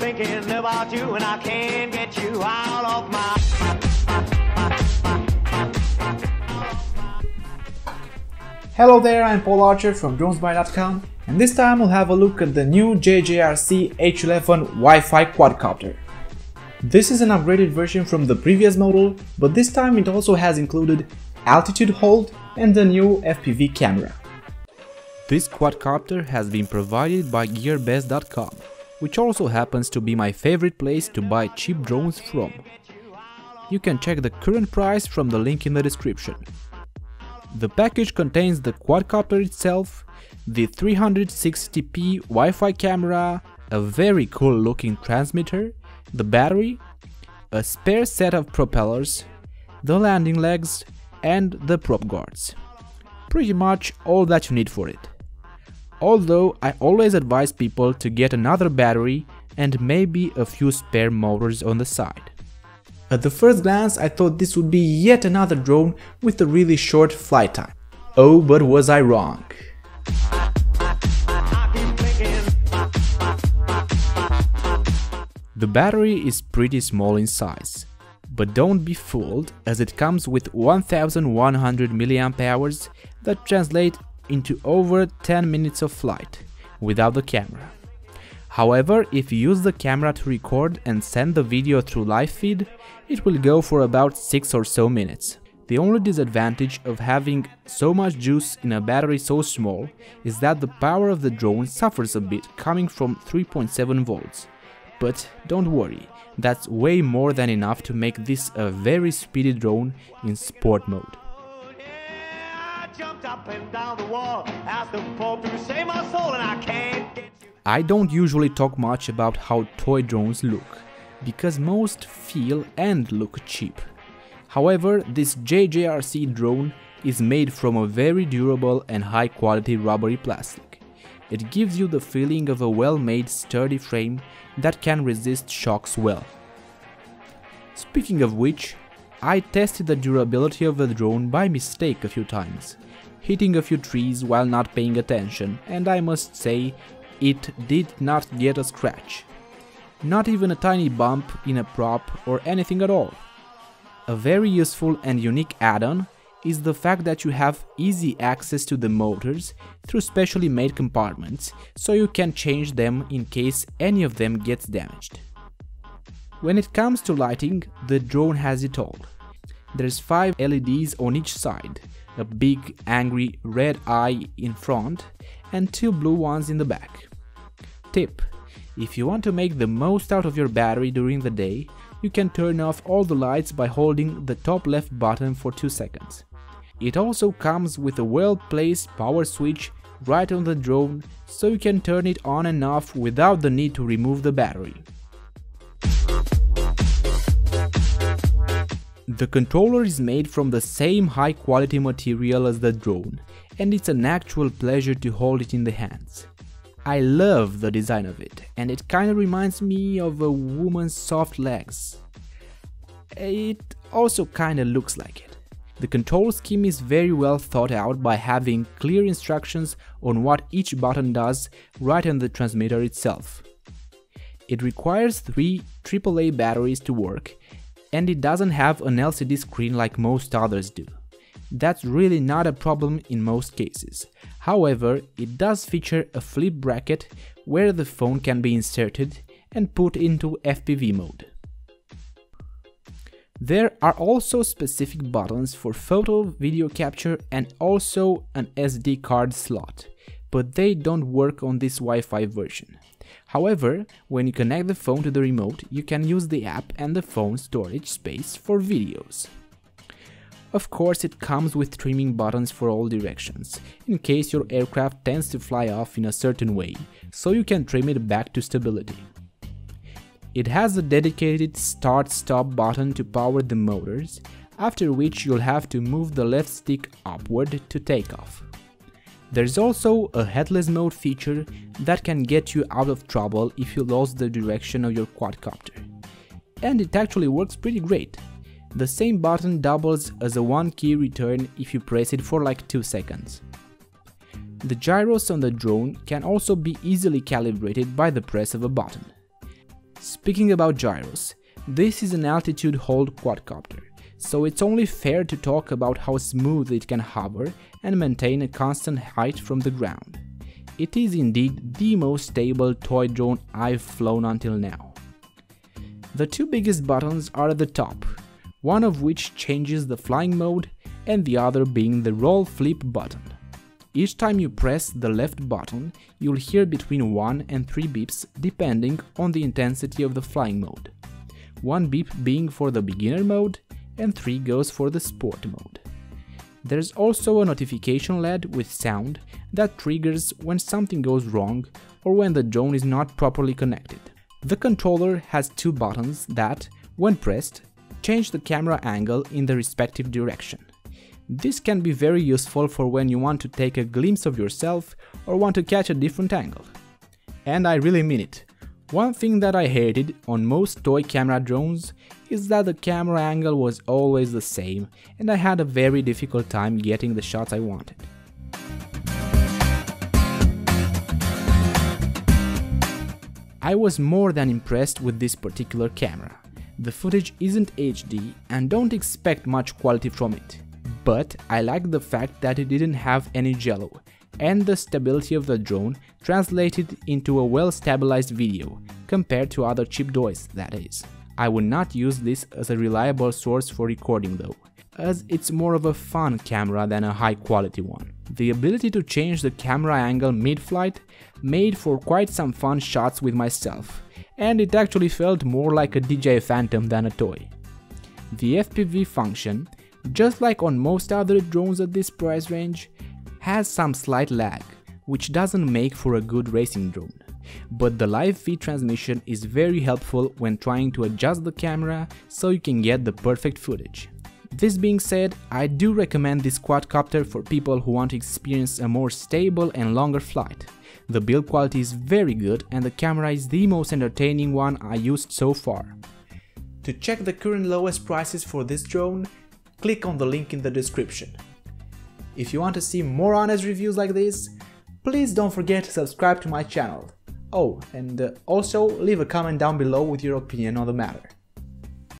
thinking about you and I can't get you out of my... Hello there, I'm Paul Archer from dronesbuy.com, and this time we'll have a look at the new JJRC H11wh quadcopter. This is an upgraded version from the previous model, but this time it also has included altitude hold and the new FPV camera. This quadcopter has been provided by gearbest.com, which also happens to be my favorite place to buy cheap drones from. You can check the current price from the link in the description. The package contains the quadcopter itself, the 360p Wi-Fi camera, a very cool looking transmitter, the battery, a spare set of propellers, the landing legs and the prop guards. Pretty much all that you need for it. Although I always advise people to get another battery and maybe a few spare motors on the side. At the first glance I thought this would be yet another drone with a really short flight time. Oh, but was I wrong. The battery is pretty small in size, but don't be fooled as it comes with 1100 mAh that translate into over 10 minutes of flight without the camera. However, if you use the camera to record and send the video through live feed, it will go for about 6 or so minutes. The only disadvantage of having so much juice in a battery so small is that the power of the drone suffers a bit coming from 3.7 volts. But don't worry, that's way more than enough to make this a very speedy drone in sport mode. I don't usually talk much about how toy drones look, because most feel and look cheap. However, this JJRC drone is made from a very durable and high quality rubbery plastic. It gives you the feeling of a well-made sturdy frame that can resist shocks well. Speaking of which, I tested the durability of the drone by mistake a few times, hitting a few trees while not paying attention, and I must say, it did not get a scratch. Not even a tiny bump in a prop or anything at all. A very useful and unique add-on is the fact that you have easy access to the motors through specially made compartments, so you can change them in case any of them gets damaged. When it comes to lighting, the drone has it all. There's 5 LEDs on each side, a big angry red eye in front and 2 blue ones in the back. Tip: if you want to make the most out of your battery during the day, you can turn off all the lights by holding the top left button for 2 seconds. It also comes with a well-placed power switch right on the drone, so you can turn it on and off without the need to remove the battery. The controller is made from the same high-quality material as the drone, and it's an actual pleasure to hold it in the hands. I love the design of it, and it kinda reminds me of a woman's soft legs. It also kinda looks like it. The control scheme is very well thought out by having clear instructions on what each button does right on the transmitter itself. It requires 3 AAA batteries to work, and it doesn't have an LCD screen like most others do. That's really not a problem in most cases. However, it does feature a flip bracket where the phone can be inserted and put into FPV mode. There are also specific buttons for photo, video capture and also an SD card slot, but they don't work on this Wi-Fi version. However, when you connect the phone to the remote, you can use the app and the phone storage space for videos. Of course, it comes with trimming buttons for all directions, in case your aircraft tends to fly off in a certain way, so you can trim it back to stability. It has a dedicated start-stop button to power the motors, after which you'll have to move the left stick upward to take off. There's also a headless mode feature that can get you out of trouble if you lose the direction of your quadcopter. And it actually works pretty great. The same button doubles as a 1-key return if you press it for like 2 seconds. The gyros on the drone can also be easily calibrated by the press of a button. Speaking about gyros, this is an altitude hold quadcopter, so it's only fair to talk about how smooth it can hover and maintain a constant height from the ground. It is indeed the most stable toy drone I've flown until now. The two biggest buttons are at the top, one of which changes the flying mode and the other being the roll flip button. Each time you press the left button, you'll hear between 1 and 3 beeps depending on the intensity of the flying mode. 1 beep being for the beginner mode and 3 goes for the sport mode. There's also a notification LED with sound that triggers when something goes wrong or when the drone is not properly connected. The controller has 2 buttons that, when pressed, change the camera angle in the respective direction. This can be very useful for when you want to take a glimpse of yourself or want to catch a different angle. And I really mean it. One thing that I hated on most toy camera drones is that the camera angle was always the same and I had a very difficult time getting the shots I wanted. I was more than impressed with this particular camera. The footage isn't HD and don't expect much quality from it. But I like the fact that it didn't have any jello, and the stability of the drone translated into a well-stabilized video, compared to other cheap toys, that is. I would not use this as a reliable source for recording though, as it's more of a fun camera than a high-quality one. The ability to change the camera angle mid-flight made for quite some fun shots with myself, and it actually felt more like a DJI Phantom than a toy. The FPV function, just like on most other drones at this price range, has some slight lag, which doesn't make for a good racing drone. But the live feed transmission is very helpful when trying to adjust the camera so you can get the perfect footage. This being said, I do recommend this quadcopter for people who want to experience a more stable and longer flight. The build quality is very good and the camera is the most entertaining one I used so far. To check the current lowest prices for this drone, click on the link in the description. If you want to see more honest reviews like this, please don't forget to subscribe to my channel. Oh, and also leave a comment down below with your opinion on the matter.